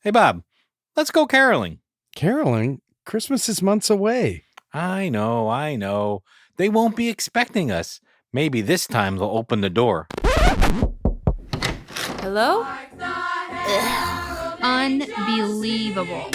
Hey, Bob, let's go caroling. Caroling? Christmas is months away. I know. They won't be expecting us. Maybe this time they'll open the door. Hello? Ugh. Unbelievable.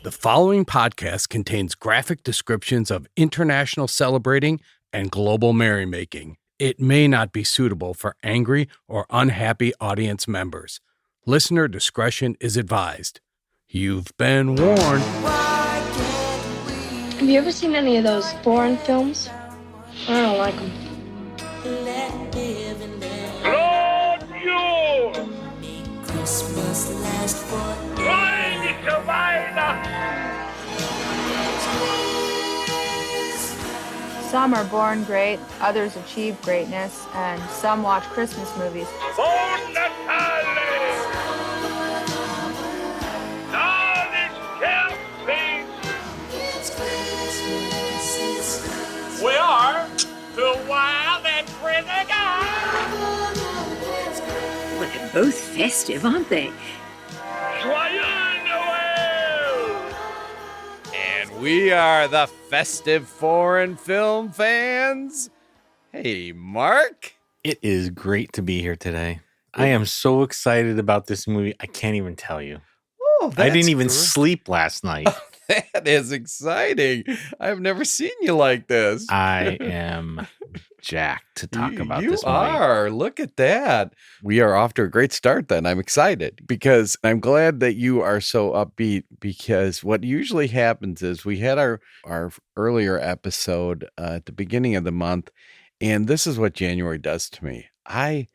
The following podcast contains graphic descriptions of international celebrating and global merrymaking. It may not be suitable for angry or unhappy audience members. Listener discretion is advised. You've been warned. Have you ever seen any of those foreign films? I don't like them. Some are born great, others achieve greatness, and some watch Christmas movies. We are the wild and crazy guys. Well, they're both festive, aren't they? Joyeux Noel! And we are the festive foreign film fans. Hey, Mark. It is great to be here today. I am so excited about this movie. I can't even tell you. Oh, I didn't even sleep last night. That is exciting. I've never seen you like this. I am jacked to talk about this movie. You are. Look at that. We are off to a great start then. I'm excited because I'm glad that you are so upbeat, because what usually happens is we had our earlier episode at the beginning of the month, and this is what January does to me. I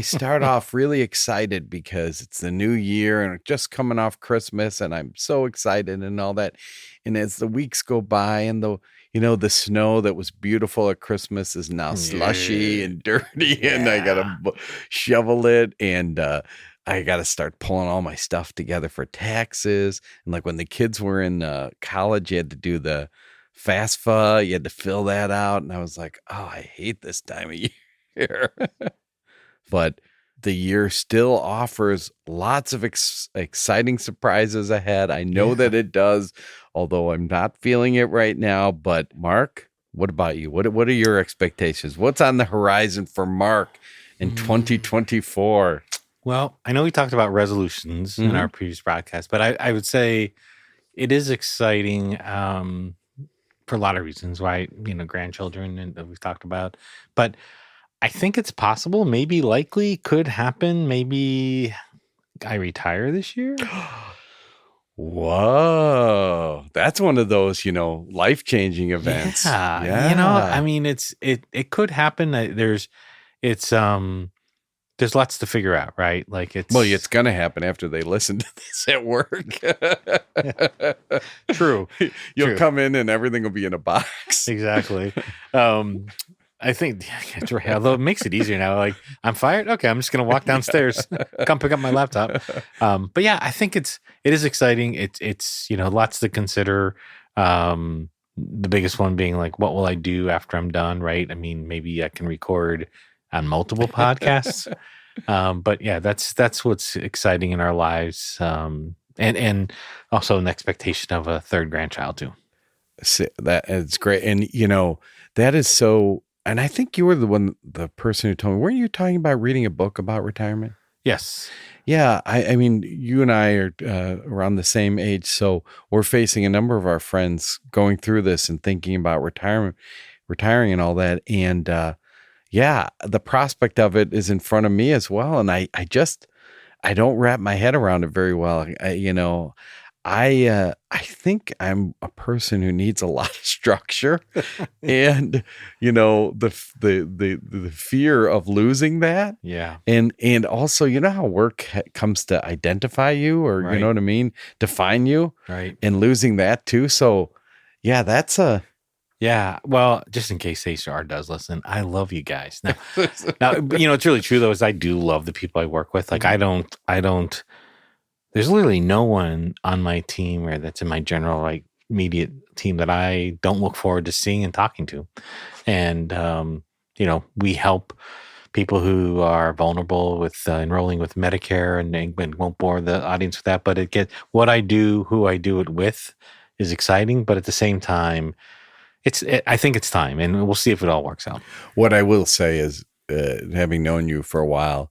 start off really excited because it's the new year and just coming off Christmas, and I'm so excited and all that. And as the weeks go by and the snow that was beautiful at Christmas is now slushy and dirty, and I got to shovel it, and I got to start pulling all my stuff together for taxes. And like when the kids were in college, you had to do the FAFSA, you had to fill that out. And I was like, oh, I hate this time of year. But the year still offers lots of exciting surprises ahead. I know that it does, although I'm not feeling it right now. But Mark, what about you? What are your expectations? What's on the horizon for Mark in 2024? Well, I know we talked about resolutions in our previous broadcast, but I would say it is exciting for a lot of reasons. Why, grandchildren and that we've talked about, but I think it's possible, maybe likely, could happen. Maybe I retire this year. Whoa. That's one of those, life-changing events. Yeah. I mean, it could happen. There's lots to figure out, right? Like it's going to happen after they listen to this at work. True. You'll come in and everything will be in a box. Exactly. I think, although it makes it easier now. Like, I'm fired. Okay, I'm just gonna walk downstairs, come pick up my laptop. But yeah, I think it is exciting. It's lots to consider. The biggest one being like, what will I do after I'm done? Right? I mean, maybe I can record on multiple podcasts. But yeah, that's what's exciting in our lives. And also an expectation of a third grandchild too. That is great, and that is so. And I think you were the person who told me, weren't you talking about reading a book about retirement? Yes. Yeah. I mean, you and I are around the same age. So we're facing a number of our friends going through this and thinking about retiring and all that. And the prospect of it is in front of me as well. And I don't wrap my head around it very well. I think I'm a person who needs a lot of structure, and the fear of losing that. Yeah, and also how work comes to identify you, or right. You know what I mean, define you, right? And losing that too. So yeah, that's a. Yeah, well, just in case HR does listen, I love you guys. Now, it's really true though. Is I do love the people I work with. Like I don't. There's literally no one on my team or that's in my general immediate team that I don't look forward to seeing and talking to. And we help people who are vulnerable with enrolling with Medicare, and won't bore the audience with that. But what I do, who I do it with, is exciting. But at the same time, I think it's time, and we'll see if it all works out. What I will say is, having known you for a while,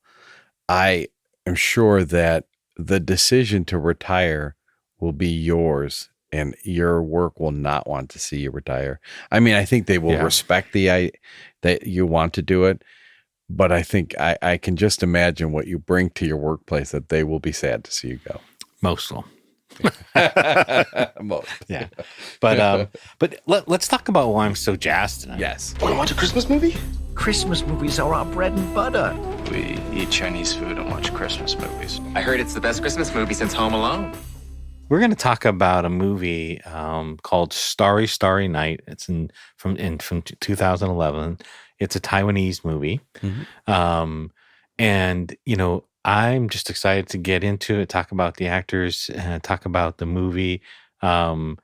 I am sure that the decision to retire will be yours, and your work will not want to see you retire. I mean, I think they will respect that you want to do it, but I think I can just imagine what you bring to your workplace, that they will be sad to see you go. Most will. Most. Yeah. But let's talk about why I'm so jazzed tonight. Yes. Want to watch a Christmas movie? Christmas movies are our bread and butter. We eat Chinese food and watch Christmas movies. I heard it's the best Christmas movie since Home Alone. We're going to talk about a movie called Starry Night. It's from 2011. It's a Taiwanese movie. Mm-hmm. And, I'm just excited to get into it, talk about the actors, talk about the movie. I'm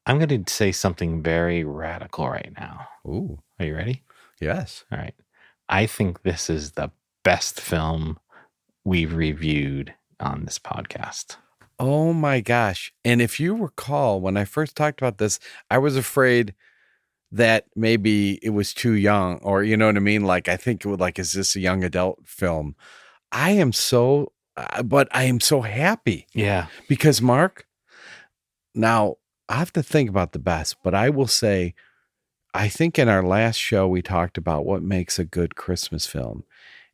going to say something very radical right now. Ooh. Are you ready? Yes. All right. I think this is the best film we've reviewed on this podcast. Oh my gosh. And if you recall, when I first talked about this, I was afraid that maybe it was too young, or you know what I mean? Like, I think it would, like, is this a young adult film? I am so happy. Yeah. Because Mark, now I have to think about the best, but I will say, I think in our last show, we talked about what makes a good Christmas film.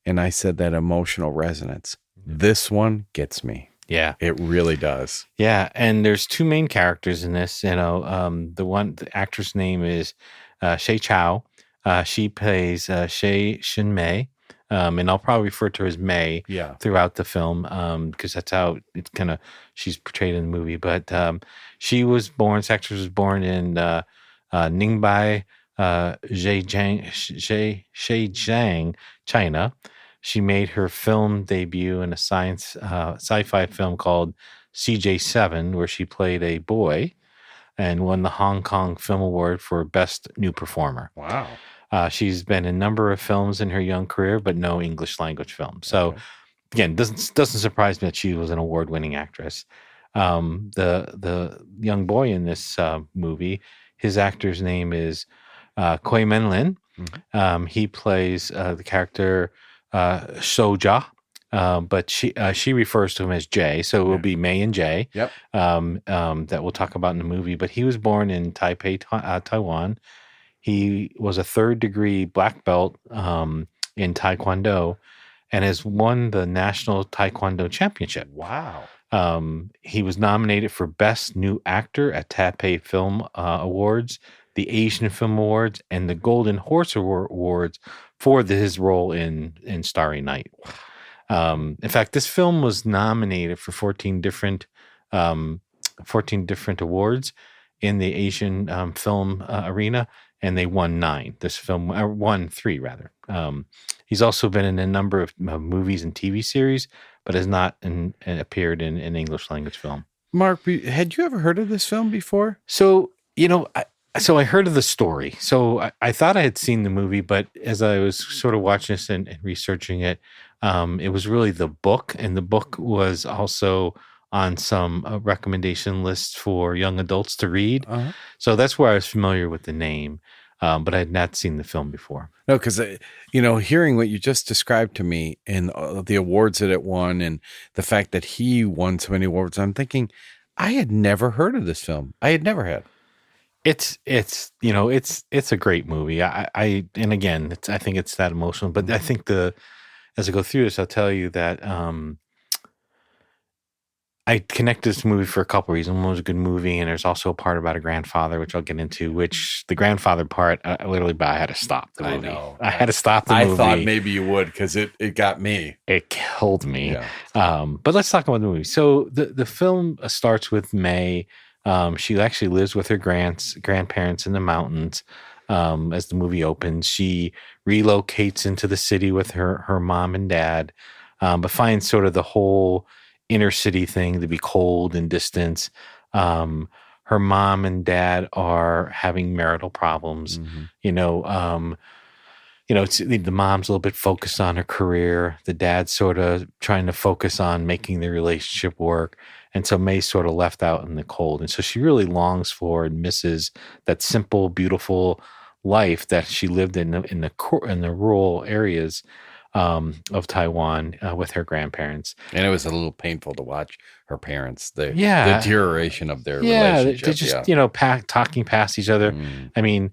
And I said that emotional resonance. This one gets me. Yeah. It really does. Yeah. And there's two main characters in this. The actress name is Shay Chow. She plays Shay Shin Mei. And I'll probably refer to her as May throughout the film, because that's how it's she's portrayed in the movie. But this actress was born in Ningbai, Zhejiang, China. She made her film debut in a sci-fi film called CJ7, where she played a boy and won the Hong Kong Film Award for Best New Performer. Wow. She's been in a number of films in her young career, but no English language films. So, again, doesn't surprise me that she was an award-winning actress. The young boy in this movie, his actor's name is Kui Men Lin. Mm-hmm. He plays the character Soja, but she refers to him as Jay, so it will be May and Jay. Yep. That we'll talk about in the movie. But he was born in Taipei, Taiwan. He was a third-degree black belt in Taekwondo and has won the National Taekwondo Championship. Wow. He was nominated for Best New Actor at Taipei Film Awards, the Asian Film Awards, and the Golden Horse Awards for his role in Starry Night. In fact, this film was nominated for 14 different awards in the Asian film arena, and they won 9. This film won 3 rather. He's also been in a number of movies and TV series, but has not appeared in an English language film. Mark, had you ever heard of this film before? So, I heard of the story. So I thought I had seen the movie, but as I was sort of watching this and researching it, it was really the book, and the book was also on some recommendation lists for young adults to read. Uh-huh. So that's where I was familiar with the name, but I had not seen the film before. No, because, hearing what you just described to me and the awards that it won and the fact that he won so many awards, I'm thinking, I had never heard of this film. I had never had. It's a great movie. I think it's that emotional, but I think as I go through this, I'll tell you that I connected this movie for a couple of reasons. One was a good movie, and there's also a part about a grandfather, which I'll get into, which the grandfather part, I had to stop the movie. I know. I had to stop the movie. I thought maybe you would, because it got me. It killed me. Yeah. But let's talk about the movie. So the film starts with May. She actually lives with her grandparents in the mountains. As the movie opens, she relocates into the city with her mom and dad, but finds sort of the whole inner city thing to be cold and distant. Her mom and dad are having marital problems. Mm-hmm. the mom's a little bit focused on her career. The dad's sort of trying to focus on making the relationship work. And so May's sort of left out in the cold. And so she really longs for and misses that simple, beautiful life that she lived in the rural areas of Taiwan with her grandparents. And it was a little painful to watch her parents, the deterioration of their relationship. They're just, talking past each other. I mean,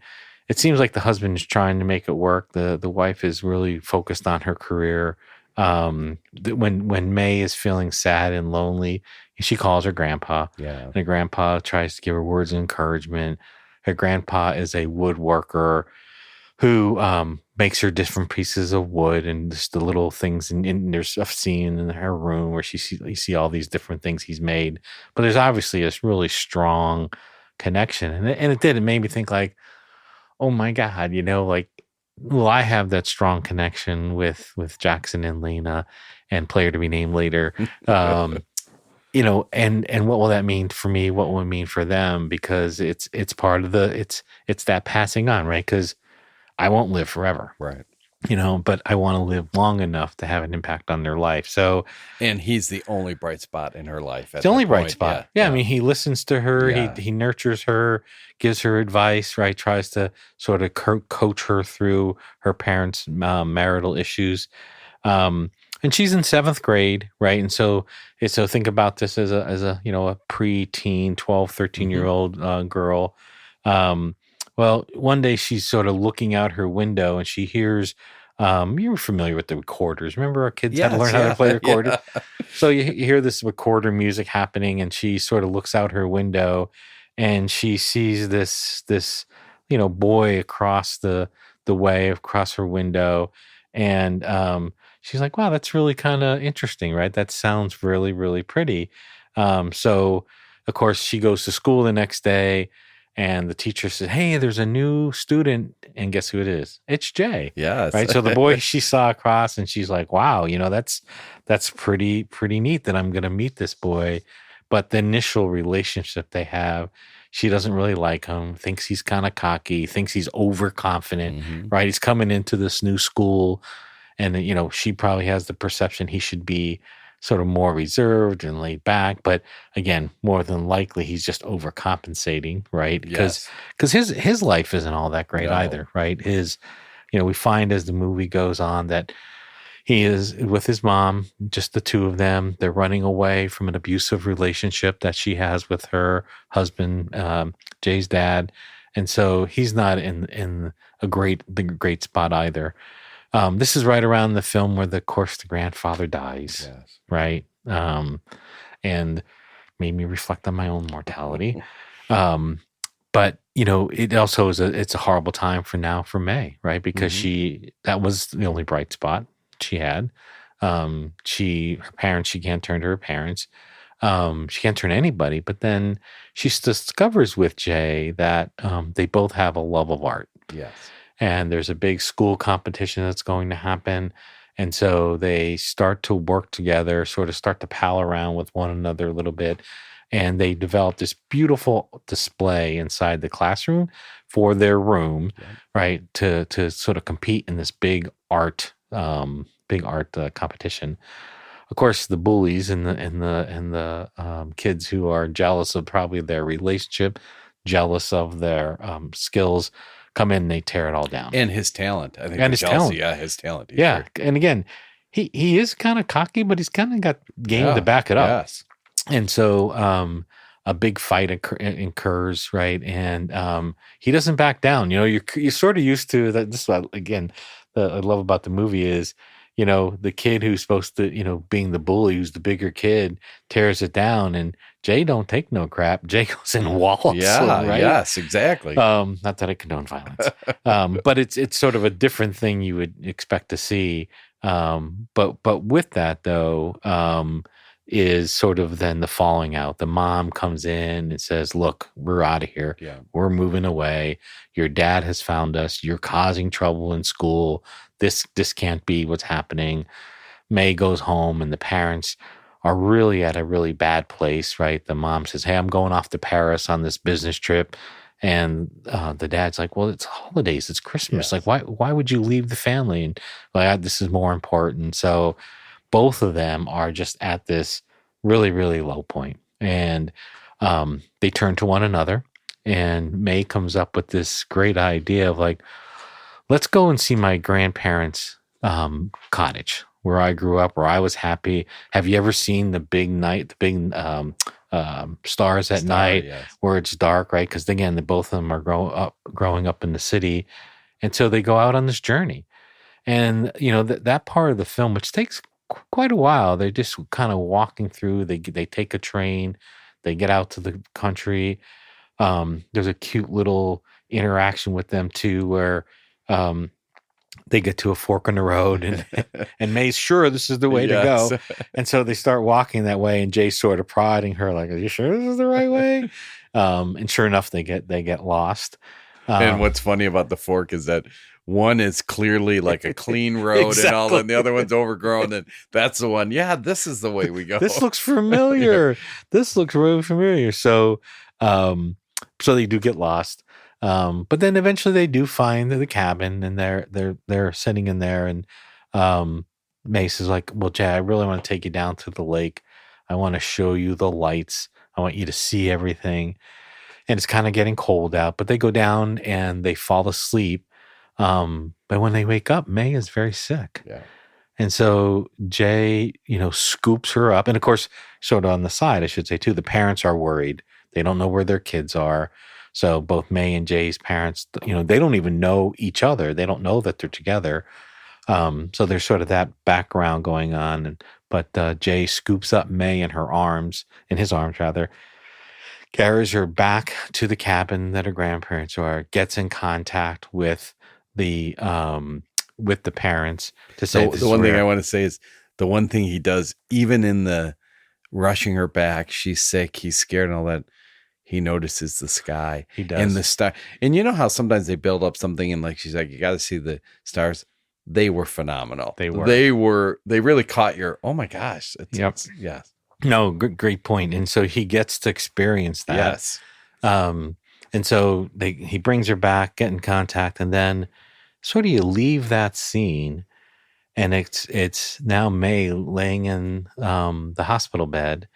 it seems like the husband is trying to make it work. The wife is really focused on her career. When May is feeling sad and lonely, she calls her grandpa. Yeah. And her grandpa tries to give her words of encouragement. Her grandpa is a woodworker who makes her different pieces of wood and just the little things. And there's a scene in her room where you see all these different things he's made. But there's obviously this really strong connection. And it made me think like, oh my God, I have that strong connection with Jackson and Lena and player to be named later. And what will that mean for me? What will it mean for them? Because it's part of it's that passing on, right? Because I won't live forever. Right. But I want to live long enough to have an impact on their life. So, and he's the only bright spot in her life. The only bright spot. Yeah. I mean, he listens to her. Yeah. He nurtures her, gives her advice, right? Tries to sort of coach her through her parents' marital issues. And she's in 7th grade, right? And so think about this as a pre-teen, 12, 13-year-old girl. Well, one day she's sort of looking out her window and she hears, you're familiar with the recorders. Remember our kids had to learn how to play recorders? Yeah. So you hear this recorder music happening and she sort of looks out her window and she sees this boy across the way, across her window. And she's like, wow, that's really kind of interesting, right? That sounds really, really pretty. So, of course, she goes to school the next day. And the teacher said, hey, there's a new student. And guess who it is? It's Jay. Yes. Right. So the boy she saw across and she's like, wow, that's pretty neat that I'm going to meet this boy. But the initial relationship they have, she doesn't really like him, thinks he's kind of cocky, thinks he's overconfident, right? He's coming into this new school. And, she probably has the perception he should be sort of more reserved and laid back, but again, more than likely he's just overcompensating, right? Because his life isn't all that great either, right? We find as the movie goes on that he is with his mom, just the two of them. They're running away from an abusive relationship that she has with her husband, Jay's dad, and so he's not in the great spot either. This is right around the film where, of course, the grandfather dies, right? And made me reflect on my own mortality. But, it also it's a horrible time for May, right? Because that was the only bright spot she had. Her parents, she can't turn to her parents. She can't turn to anybody. But then she discovers with Jay that they both have a love of art. Yes. And there's a big school competition that's going to happen. And so they start to work together, sort of start to pal around with one another a little bit. And they develop this beautiful display inside the classroom for their room, right? To sort of compete in this big art competition. Of course, the bullies and the kids who are jealous of probably their relationship, jealous of their skills, come in and they tear it all down. And his talent. I think and his talent. Yeah, his talent. Yeah. Sure. And again, he is kind of cocky, but he's kind of got game to back it up. Yes. And so a big fight occurs, right? And he doesn't back down. You're sort of used to that. This is what, again, I love about the movie is, the kid who's supposed to, being the bully, who's the bigger kid, tears it down, and Jay don't take no crap. Jay goes in walls. Yeah, right? Yes, exactly. Not that I condone violence, but it's sort of a different thing you would expect to see. But with that though, is sort of then the falling out. The mom comes in and says, "Look, we're out of here. Yeah. We're moving away. Your dad has found us. You're causing trouble in school. This can't be what's happening." May goes home and the parents are really at a really bad place, right? The mom says, "Hey, I'm going off to Paris on this business trip." And the dad's like, well, it's holidays, it's Christmas. Yes. Like, why would you leave the family? And like, this is more important. So both of them are just at this really, really low point. And they turn to one another. And May comes up with this great idea of like, let's go and see my grandparents' cottage where I grew up, where I was happy. Have you ever seen the big stars at night, yes. where it's dark, right? Because again, both of them are growing up in the city. And so they go out on this journey. And, that part of the film, which takes quite a while, they're just kind of walking through. They take a train, they get out to the country. There's a cute little interaction with them too, where they get to a fork in the road, and May's sure this is the way to go, and so they start walking that way, and Jay's sort of prodding her, like, "Are you sure this is the right way?" And sure enough, they get lost. And what's funny about the fork is that one is clearly like a clean road Exactly. and all, and the other one's overgrown, and that's the one. Yeah, this is the way we go. This looks familiar. This looks really familiar. So, so they do get lost. But then eventually they do find the cabin, and they're sitting in there, and Mace is like, well, Jay, I really want to take you down to the lake. I want to show you the lights. I want you to see everything. And it's kind of getting cold out, but they go down and they fall asleep. But when they wake up, May is very sick. Yeah. And so Jay, scoops her up. And of course, sort of on the side, I should say too, the parents are worried. They don't know where their kids are. So both May and Jay's parents, they don't even know each other. They don't know that they're together. So there's sort of that background going on. But Jay scoops up May in his arms, carries her back to the cabin that her grandparents are, gets in contact with the parents to say, the one thing I want to say is the one thing he does, even in the rushing her back, she's sick, he's scared and all that, he notices the sky. He does. And the star. And you know how sometimes they build up something and like she's like, you got to see the stars. They were phenomenal. They really caught your, oh my gosh. Yes. No, great point. And so he gets to experience that. Yes. And so he brings her back, get in contact, and then sort of you leave that scene, and it's now May laying in the hospital bed.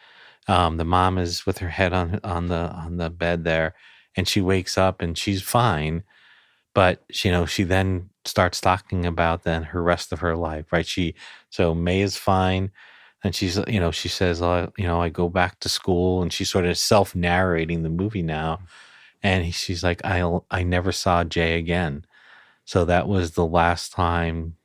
The mom is with her head on the bed there, and she wakes up and she's fine, but she then starts talking about then her rest of her life, right? So May is fine. And she's, she says, I go back to school, and she's sort of self-narrating the movie now. And she's like, I never saw Jay again. So that was the last time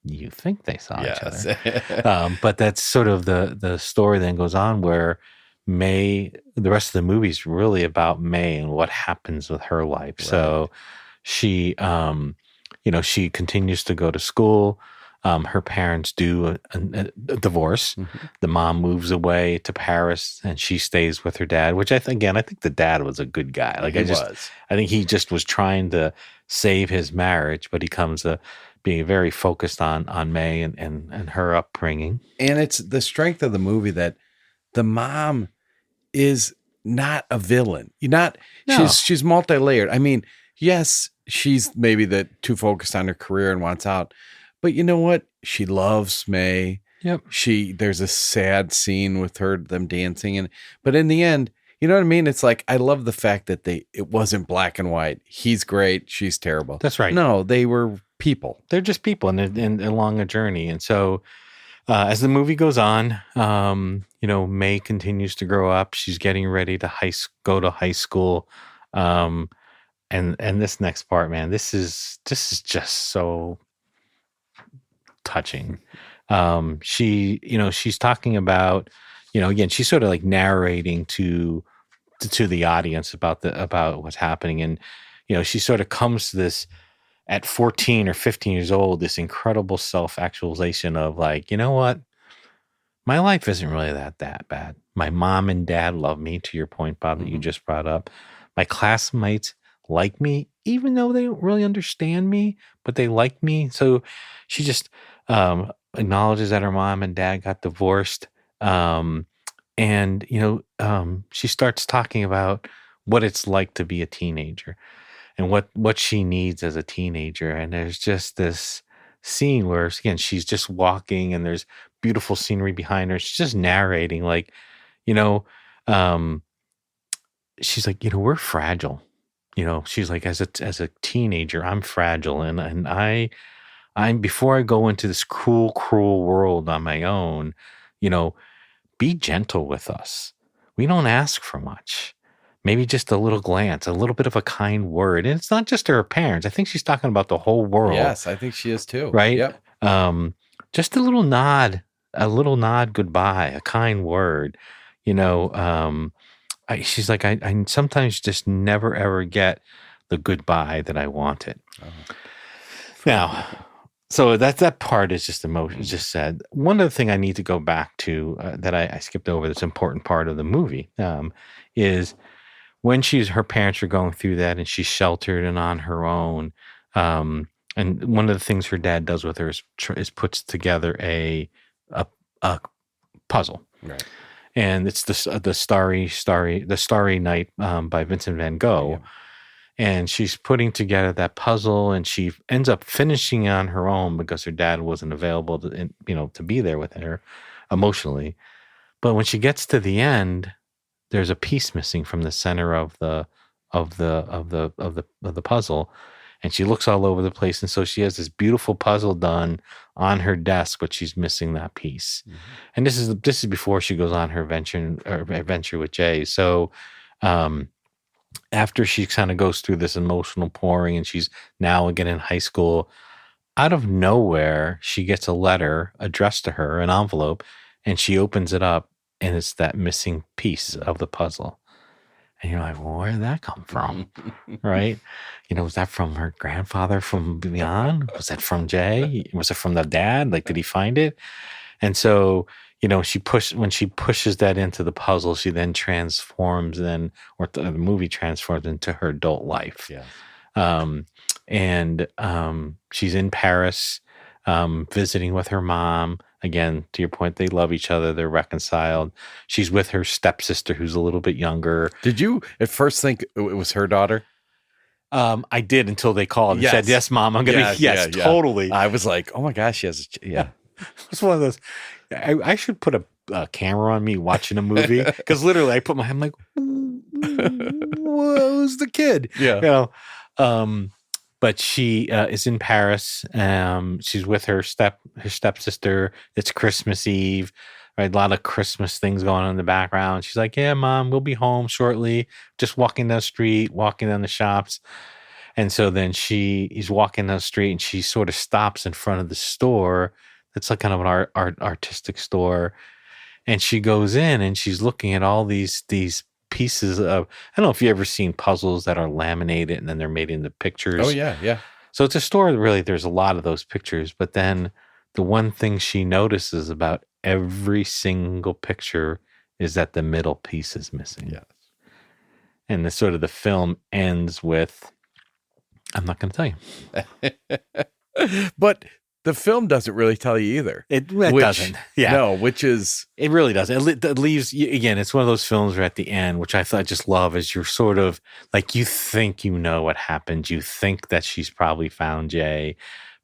you think they saw each other. But that's sort of the story then goes on, where May, the rest of the movie is really about May and what happens with her life. Right. So she, she continues to go to school. Her parents do a divorce. Mm-hmm. The mom moves away to Paris, and she stays with her dad, which I think the dad was a good guy. Like I think he just was trying to save his marriage, but he comes being very focused on May and her upbringing. And it's the strength of the movie that the mom is not a villain. She's multi-layered. I mean, yes, she's maybe too focused on her career and wants out. But you know what? She loves May. Yep. There's a sad scene with them dancing, but in the end, you know what I mean? It's like, I love the fact that it wasn't black and white. He's great, she's terrible. That's right. No, they were people. They're just people, and along a journey. And so, as the movie goes on, May continues to grow up. She's getting ready to go to high school, and this next part, man, this is just so touching. She's talking about, again, she's sort of like narrating to the audience about what's happening. And, she sort of comes to this at 14 or 15 years old, this incredible self-actualization of like, you know what? My life isn't really that bad. My mom and dad love me, to your point, Bob, that you just brought up. My classmates like me, even though they don't really understand me, but they like me. So she just acknowledges that her mom and dad got divorced. And she starts talking about what it's like to be a teenager and what she needs as a teenager. And there's just this scene where, again, she's just walking and there's beautiful scenery behind her. She's just narrating, like, you know, she's like, you know, we're fragile. You know, she's like, as a teenager, I'm fragile, and I'm before I go into this cruel world on my own, you know, be gentle with us. We don't ask for much. Maybe just a little glance, a little bit of a kind word. And it's not just to her parents. I think she's talking about the whole world. Yes, I think she is too. Right? Yep. Just a little nod goodbye, a kind word. You know, she's like, I sometimes just never ever get the goodbye that I wanted. Oh. Now, so that part is just emotion. Just said. One other thing I need to go back to that I skipped over. That's an important part of the movie is when her parents are going through that, and she's sheltered and on her own. And one of the things her dad does with her is puts together a puzzle. Right. And it's the Starry Night by Vincent Van Gogh. Yeah. And she's putting together that puzzle, and she ends up finishing it on her own because her dad wasn't available to be there with her emotionally. But when she gets to the end, there's a piece missing from the center of the puzzle, and she looks all over the place. And so she has this beautiful puzzle done on her desk, but she's missing that piece. Mm-hmm. And this is before she goes on her adventure with Jay. So, after she kind of goes through this emotional pouring, and she's now again in high school, out of nowhere, she gets a letter addressed to her, an envelope, and she opens it up, and it's that missing piece of the puzzle. And you're like, well, where did that come from? Right? You know, was that from her grandfather from beyond? Was that from Jay? Was it from the dad? Like, did he find it? And so, you know, when she pushes that into the puzzle, she then transforms the movie transforms into her adult life. Yeah. She's in Paris, visiting with her mom. Again, to your point, they love each other. They're reconciled. She's with her stepsister, who's a little bit younger. Did you at first think it was her daughter? I did, until they called and said, "Yes, Mom, I'm going to." Yes, totally. I was like, "Oh my gosh, she has." It's one of those. I should put a camera on me watching a movie, because literally I put I'm like, who's the kid? Yeah. You know, but she is in Paris. She's with her stepsister. It's Christmas Eve, right? A lot of Christmas things going on in the background. She's like, yeah, Mom, we'll be home shortly. Just walking down the street, walking down the shops. And so then is walking down the street, and she sort of stops in front of the store. It's like kind of an artistic store. And she goes in, and she's looking at all these pieces of, I don't know if you've ever seen puzzles that are laminated and then they're made into pictures. Oh, yeah, yeah. So it's a store that really, there's a lot of those pictures. But then the one thing she notices about every single picture is that the middle piece is missing. Yes. And the film ends with, I'm not going to tell you. But the film doesn't really tell you either. It doesn't. Yeah. No, which is... It really doesn't. It leaves... Again, it's one of those films where at the end, which I just love, is you're sort of... Like, you think you know what happened. You think that she's probably found Jay.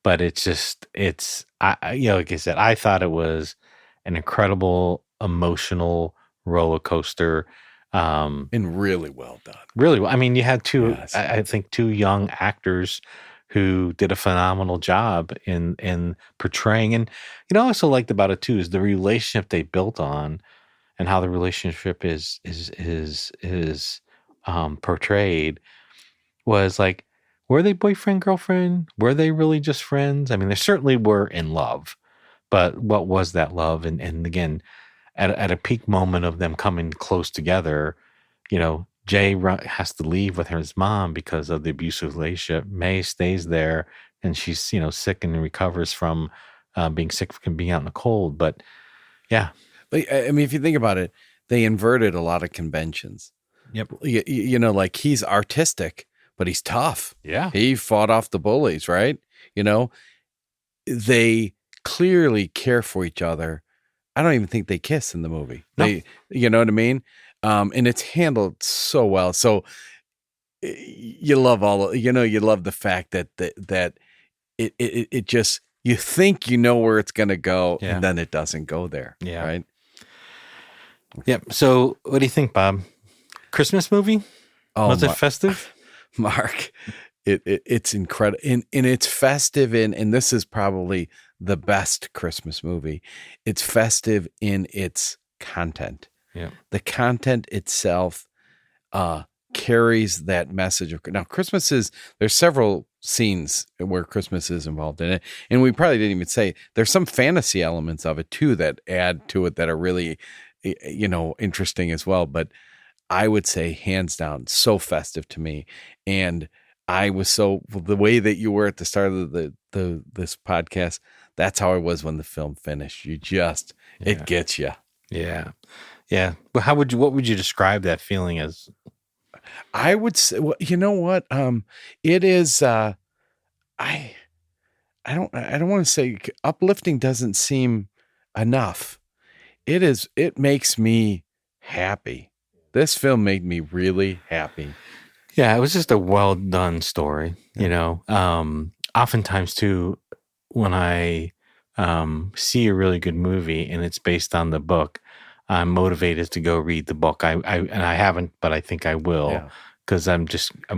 But it's just... like I said, I thought it was an incredible, emotional roller coaster. And really well done. Really well. I mean, you had I think two young actors who did a phenomenal job in portraying. And I also liked about it too is the relationship they built on, and how the relationship is portrayed was like, were they boyfriend, girlfriend? Were they really just friends? I mean, they certainly were in love, but what was that love? And again, at a peak moment of them coming close together, Jay has to leave with his mom because of the abusive relationship. May stays there, and she's, sick and recovers from being sick from being out in the cold. But yeah. I mean, if you think about it, they inverted a lot of conventions. Yep. Like he's artistic, but he's tough. Yeah. He fought off the bullies, right? They clearly care for each other. I don't even think they kiss in the movie. No. You know what I mean? And it's handled so well. So you love you love the fact that it just, you think you know where it's going to go, and then it doesn't go there. Yeah. Right. Yep. So what do you think, Bob? Christmas movie? Was it festive? Mark, it's incredible. And it's festive and this is probably the best Christmas movie. It's festive in its content. Yeah. The content itself carries that message of, now there's several scenes where Christmas is involved in it, and we probably didn't even say there's some fantasy elements of it too that add to it that are really interesting as well. But I would say hands down, so festive to me. And I was the way that you were at the start of this podcast, that's how I was when the film finished. You just it gets you. Yeah. Yeah. But what would you describe that feeling as? I would say, well, you know what? It is, I don't want to say uplifting doesn't seem enough. It makes me happy. This film made me really happy. Yeah. It was just a well done story, oftentimes too, when I, see a really good movie and it's based on the book, I'm motivated to go read the book. I haven't, but I think I will, because I'm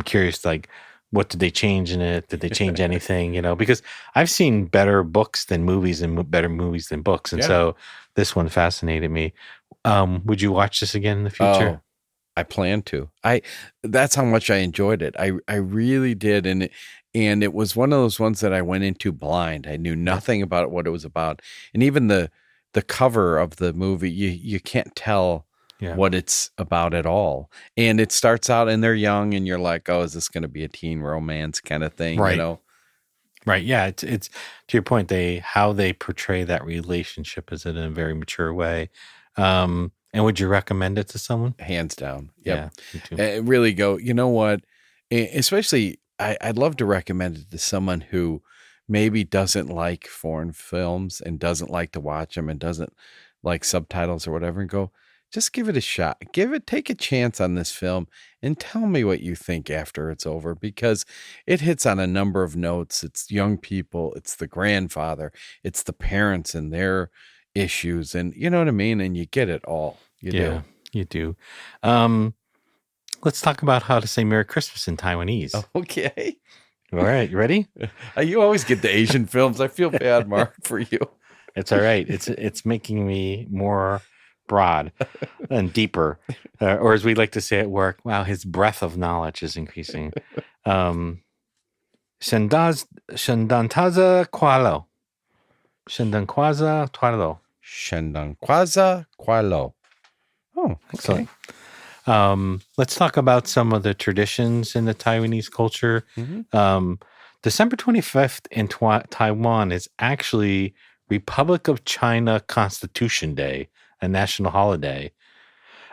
curious, like, what did they change in it? Did they change anything? Because I've seen better books than movies and better movies than books. And so this one fascinated me. Would you watch this again in the future? Oh, I plan to. That's how much I enjoyed it. I really did. And it was one of those ones that I went into blind. I knew nothing about what it was about. And even the cover of the movie, you can't tell what it's about at all. And it starts out and they're young and you're like, oh, is this going to be a teen romance kind of thing? Right. Right. Yeah. It's to your point, how they portray that relationship is in a very mature way. And would you recommend it to someone? Hands down. Yep. Yeah. Really go, you know what? Especially, I'd love to recommend it to someone who maybe doesn't like foreign films and doesn't like to watch them and doesn't like subtitles or whatever, and go, just give it a shot. Take a chance on this film and tell me what you think after it's over, because it hits on a number of notes. It's young people, it's the grandfather, it's the parents and their issues, and you know what I mean? And you get it all. You do. Let's talk about how to say Merry Christmas in Taiwanese. Okay. All right, you ready? You always get the Asian films. I feel bad, Mark, for you. It's all right. It's making me more broad and deeper, or as we like to say at work, wow, his breadth of knowledge is increasing. Shendantaza Kualo. Shendankwaza Tualo. Shendankwaza Kualo. Oh, okay. Excellent. Let's talk about some of the traditions in the Taiwanese culture. Mm-hmm. December 25th in Taiwan is actually Republic of China Constitution Day, a national holiday.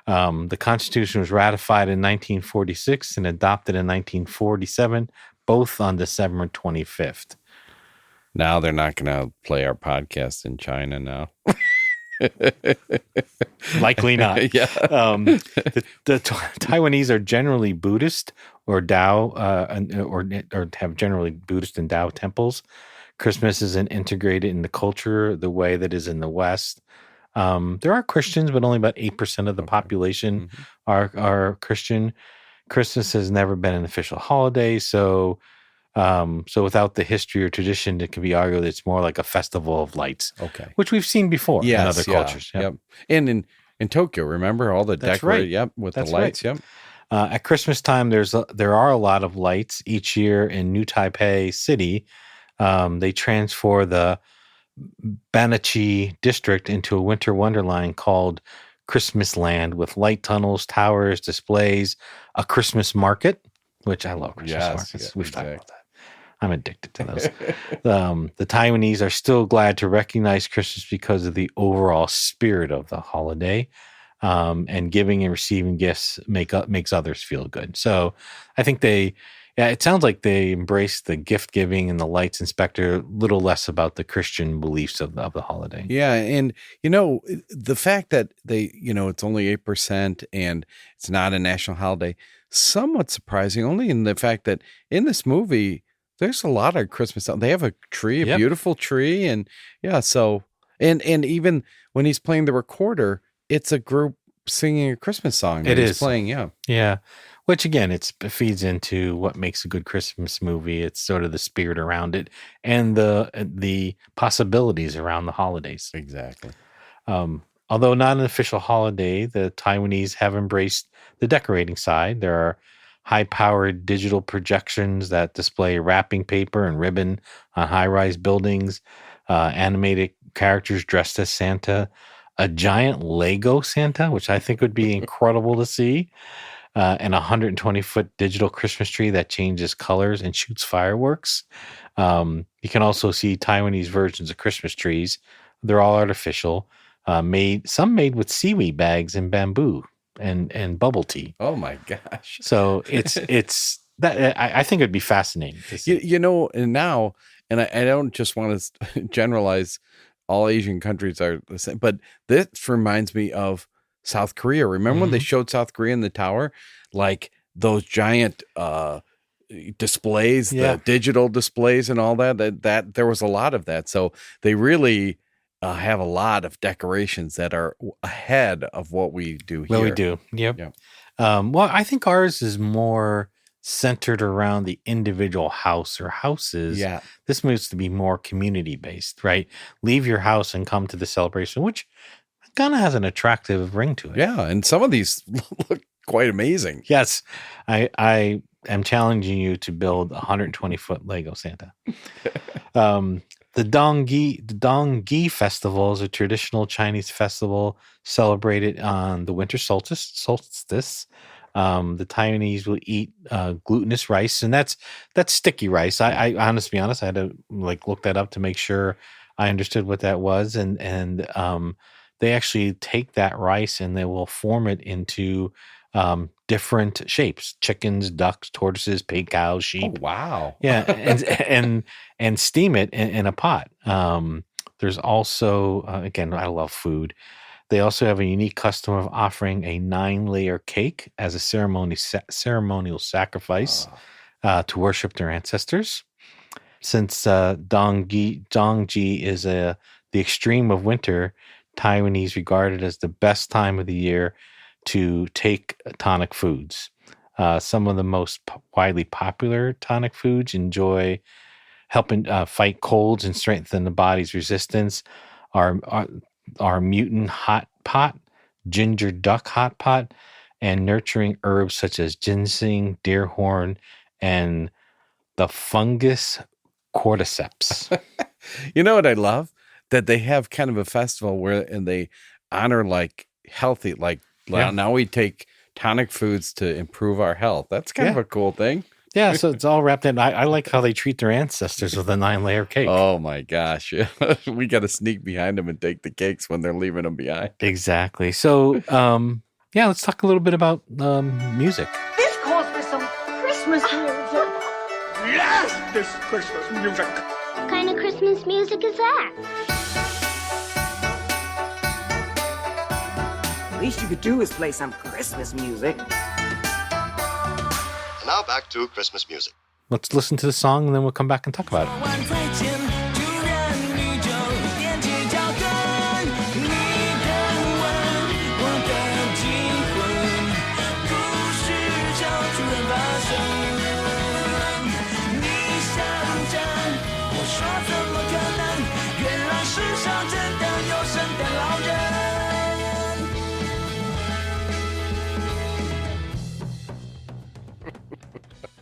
The Constitution was ratified in 1946 and adopted in 1947, both on December 25th. Now they're not going to play our podcast in China now. Likely not. Yeah. The Taiwanese are generally Buddhist or Tao, or have generally Buddhist and Tao temples. Christmas isn't integrated in the culture the way that is in the West. There are Christians, but only about 8% of the population are Christian. Christmas has never been an official holiday, so without the history or tradition, it can be argued it's more like a festival of lights. Okay, which we've seen before in other cultures. Yep. And in Tokyo, remember all the decorated? Yep, with the lights. Right. Yep. At Christmas time, there are a lot of lights each year in New Taipei City. They transfer the Banqiao District into a winter wonderland called Christmas Land, with light tunnels, towers, displays, a Christmas market, which I love Christmas markets. We've talked about that. I'm addicted to those. The Taiwanese are still glad to recognize Christmas because of the overall spirit of the holiday, and giving and receiving gifts makes others feel good. So I think Yeah, it sounds like they embrace the gift giving and the lights inspector, a little less about the Christian beliefs of the holiday. Yeah. And, you know, the fact that they, you know, it's only 8% and it's not a national holiday, somewhat surprising, only in the fact that in this movie, there's a lot of Christmas. They have a tree, a beautiful tree. And yeah, so, and even when he's playing the recorder, it's a group singing a Christmas song. It is playing. Yeah. Yeah. Which again, it feeds into what makes a good Christmas movie. It's sort of the spirit around it and the possibilities around the holidays. Exactly. Although not an official holiday, the Taiwanese have embraced the decorating side. There are high-powered digital projections that display wrapping paper and ribbon on high-rise buildings, animated characters dressed as Santa, a giant Lego Santa, which I think would be incredible to see, and a 120-foot digital Christmas tree that changes colors and shoots fireworks. You can also see Taiwanese versions of Christmas trees. They're all artificial, some made with seaweed bags and bamboo and bubble tea. Oh my gosh! So it's that I think it'd be fascinating to see. You know, and now, and I don't just want to generalize. All Asian countries are the same, but this reminds me of South Korea. Remember when they showed South Korea in the tower, like those giant displays, the digital displays and all that there was a lot of that. So they really have a lot of decorations that are ahead of what we do here. Well, we do. Yep. Yeah. Well, I think ours is more centered around the individual house or houses. Yeah. This moves to be more community based, right? Leave your house and come to the celebration, which kind of has an attractive ring to it. Yeah. And some of these look quite amazing. Yes. I am challenging you to build a 120-foot Lego Santa. The Dongzhi Festival is a traditional Chinese festival celebrated on the winter solstice. The Taiwanese will eat glutinous rice, and that's sticky rice. I honestly, I had to look that up to make sure I understood what that was, and they actually take that rice and they will form it into different shapes: chickens, ducks, tortoises, pig, cows, sheep. Oh, wow! Yeah, and steam it in a pot. There's also again, I love food. They also have a unique custom of offering a 9-layer cake as a ceremonial sacrifice to worship their ancestors. Since Dongzhi is the extreme of winter, Taiwanese regard it as the best time of the year to take tonic foods. Some of the most widely popular tonic foods helping fight colds and strengthen the body's resistance are mutant hot pot, ginger duck hot pot, and nurturing herbs such as ginseng, deerhorn, and the fungus cordyceps. You know what I love? That they have kind of a festival and they honor healthy, now we take tonic foods to improve our health. That's kind of a cool thing. Yeah, so it's all wrapped in. I like how they treat their ancestors with a 9-layer cake. Oh my gosh. Yeah. We got to sneak behind them and take the cakes when they're leaving them behind. Exactly. So, let's talk a little bit about music. This calls for some Christmas music. Yes, this Christmas music. What kind of Christmas music is that? The least you could do is play some Christmas music. Now back to Christmas music. Let's listen to the song and then we'll come back and talk about it.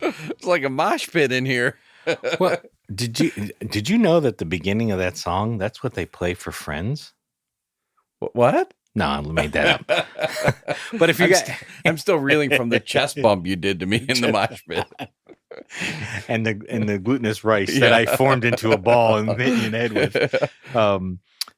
It's like a mosh pit in here. Well, did you know that the beginning of that song, that's what they play for Friends? What? No, I made that up. But if you I'm still reeling from the chest bump you did to me in the mosh pit. and the glutinous rice that I formed into a ball and hit you in the head with.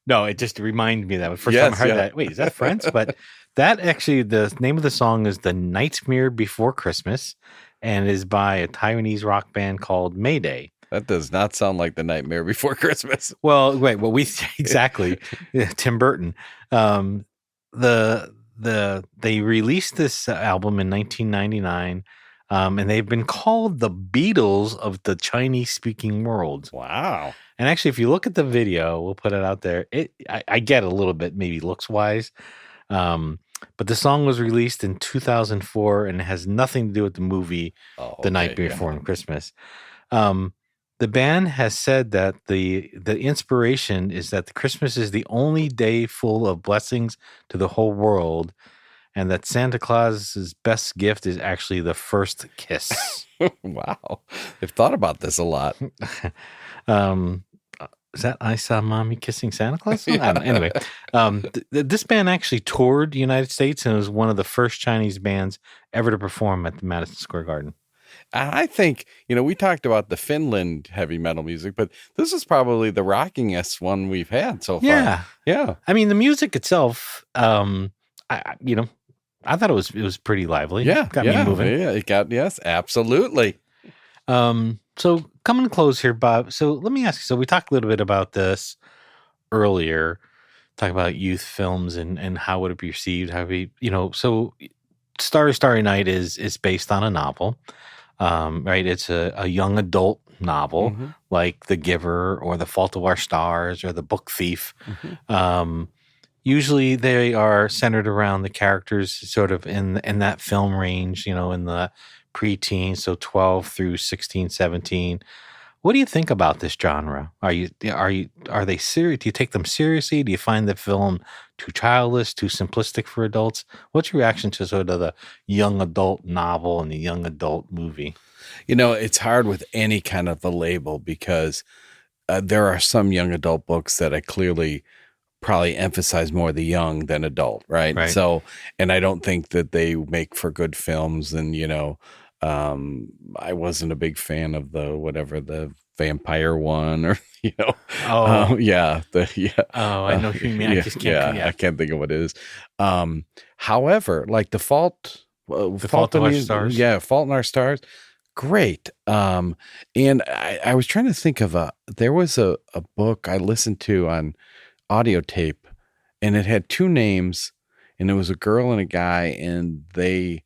No, it just reminded me of that. The first time I heard that, wait, is that Friends? But that actually, the name of the song is The Nightmare Before Christmas. and is by a Taiwanese rock band called Mayday. That does not sound like The Nightmare Before Christmas. Well, wait, well, exactly. Yeah, Tim Burton. They released this album in 1999, and they've been called the Beatles of the Chinese-speaking world. Wow! And actually, if you look at the video, we'll put it out there. I get a little bit, maybe looks-wise, but the song was released in 2004, and it has nothing to do with the movie The Night Before Christmas. The band has said that the inspiration is that the Christmas is the only day full of blessings to the whole world, and that Santa Claus's best gift is actually the first kiss. Wow. They've thought about this a lot. Is that I Saw Mommy Kissing Santa Claus? Yeah. I don't know. Anyway, this band actually toured the United States and was one of the first Chinese bands ever to perform at the Madison Square Garden. I think, we talked about the Finland heavy metal music, but this is probably the rockingest one we've had so far. Yeah. I mean, the music itself, I thought it was pretty lively. Yeah. Got me moving. Yeah, yes, absolutely. So coming close here, Bob. So let me ask you, so we talked a little bit about this earlier, talk about youth films and how would it be received? So Starry Night is based on a novel. Right, it's a young adult novel like The Giver or The Fault of Our Stars or The Book Thief. Usually they are centered around the characters sort of in that film range, in the preteen, so 12 through 16, 17. What do you think about this genre? Are they serious? Do you take them seriously? Do you find the film too childish, too simplistic for adults? What's your reaction to sort of the young adult novel and the young adult movie? It's hard with any kind of a label because there are some young adult books that I clearly probably emphasize more the young than adult, right? So, and I don't think that they make for good films. And, I wasn't a big fan of the vampire one or, I know what you mean. I just can't. I can't think of what it is. However, like The Fault of Our Stars. Yeah. Fault in Our Stars. Great. And I was trying to think of there was a book I listened to on audio tape, and it had two names, and it was a girl and a guy, and they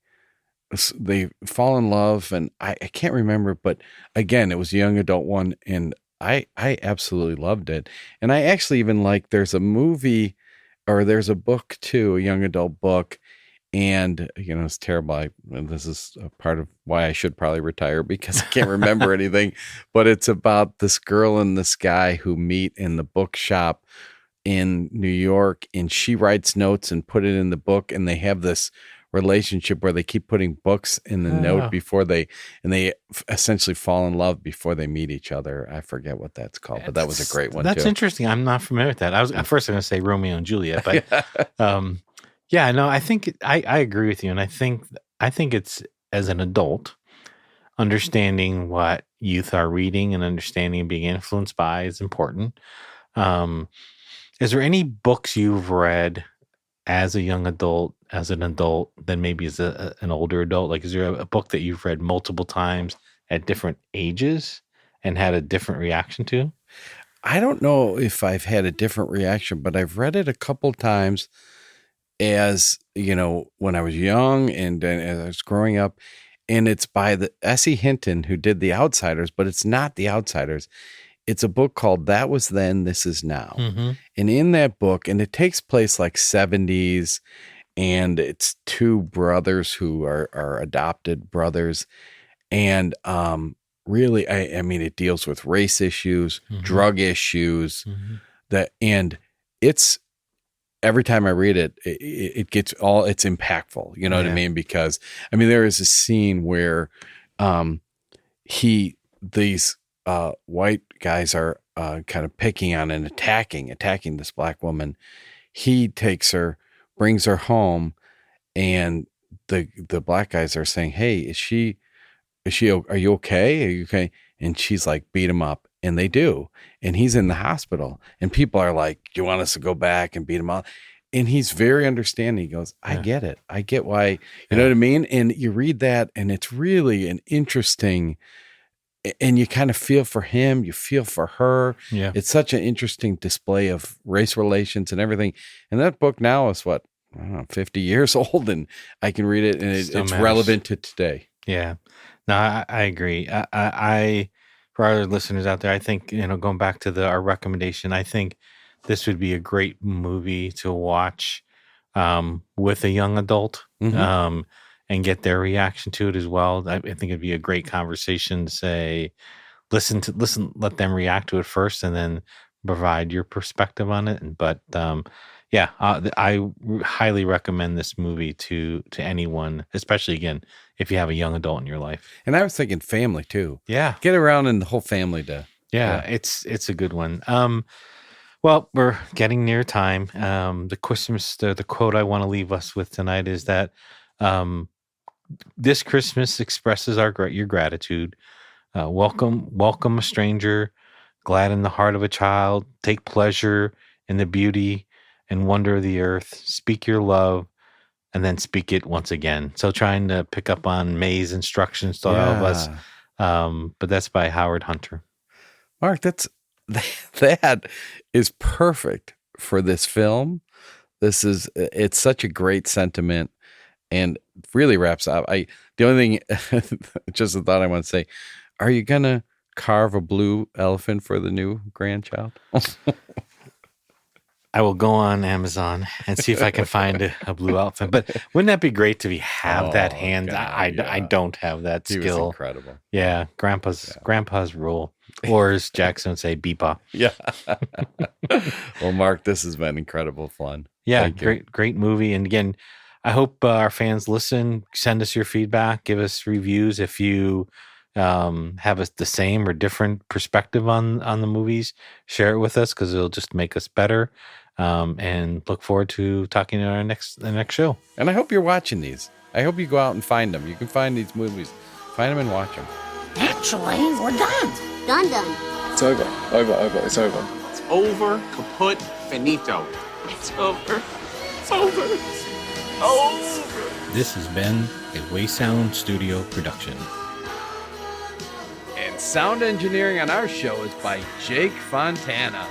fall in love, and I can't remember, but again, it was a young adult one, and I absolutely loved it. And I actually even there's a movie or there's a book too, a young adult book, and it's terrible. This is a part of why I should probably retire because I can't remember anything, but it's about this girl and this guy who meet in the bookshop in New York, and she writes notes and put it in the book, and they have this relationship where they keep putting books in the note before they essentially fall in love before they meet each other. I forget what that's called, but that was a great one. That's too. Interesting. I'm not familiar with that. I was at first going to say Romeo and Juliet, but I think I agree with you. And I think it's, as an adult, understanding what youth are reading and understanding and being influenced by is important. Is there any books you've read as a young adult, as an adult, than maybe as an older adult? Like, is there a book that you've read multiple times at different ages and had a different reaction to? I don't know if I've had a different reaction, but I've read it a couple times as, when I was young and as I was growing up. And it's by S.E. Hinton, who did The Outsiders, but it's not The Outsiders. It's a book called That Was Then, This Is Now. Mm-hmm. And in that book, and it takes place like 70s, and it's two brothers who are adopted brothers. And really, I mean, it deals with race issues, drug issues, and it's, every time I read it, it gets it's impactful. You know what I mean? Because, I mean, there is a scene where these white guys are kind of picking on and attacking this black woman. He takes her, brings her home, and the black guys are saying, "Hey, are you okay? Are you okay?" And she's like, "Beat him up." And they do. And he's in the hospital, and people are like, "Do you want us to go back and beat him up?" And he's very understanding. He goes, I get it. I get why, you know Yeah. what I mean? And you read that and it's really an interesting, and you kind of feel for him, you feel for her. Yeah. It's such an interesting display of race relations and everything. And that book now is what, I don't know, 50 years old, and I can read it and it's Still matters. relevant to today. Yeah. No, I agree. I for our listeners out there, I think, going back to our recommendation, I think this would be a great movie to watch with a young adult and get their reaction to it as well. I think it'd be a great conversation to say, listen, let them react to it first and then provide your perspective on it. But I highly recommend this movie to anyone, especially, again, if you have a young adult in your life. And I was thinking family too. Yeah. Get around and the whole family to. Yeah, it's a good one. Well, we're getting near time. The quote I want to leave us with tonight is that this Christmas expresses your gratitude. Welcome a stranger, glad in the heart of a child, take pleasure in the beauty and wonder of the earth, speak your love, and then speak it once again. So trying to pick up on May's instructions to all of us. But that's by Howard Hunter. Mark, that is perfect for this film. It's such a great sentiment and really wraps up. The only thing, just a thought I want to say, are you going to carve a blue elephant for the new grandchild? I will go on Amazon and see if I can find a blue elephant. But wouldn't that be great to have that hand? God, I don't have that He skill. was incredible. Yeah, grandpa's rule, or as Jackson would say, beepa. Yeah. Well, Mark, this has been incredible fun. Yeah, Thank you. great movie. And again, I hope our fans listen. Send us your feedback. Give us reviews if you have the same or different perspective on the movies. Share it with us because it'll just make us better. And look forward to talking in the next show. And I hope you're watching these. I hope you go out and find them. You can find these movies. Find them and watch them. Actually, we're done. Done. It's over. It's over. It's over, kaput, finito. It's over. It's over. It's over. This has been a Way Sound Studio production. And sound engineering on our show is by Jake Fontana.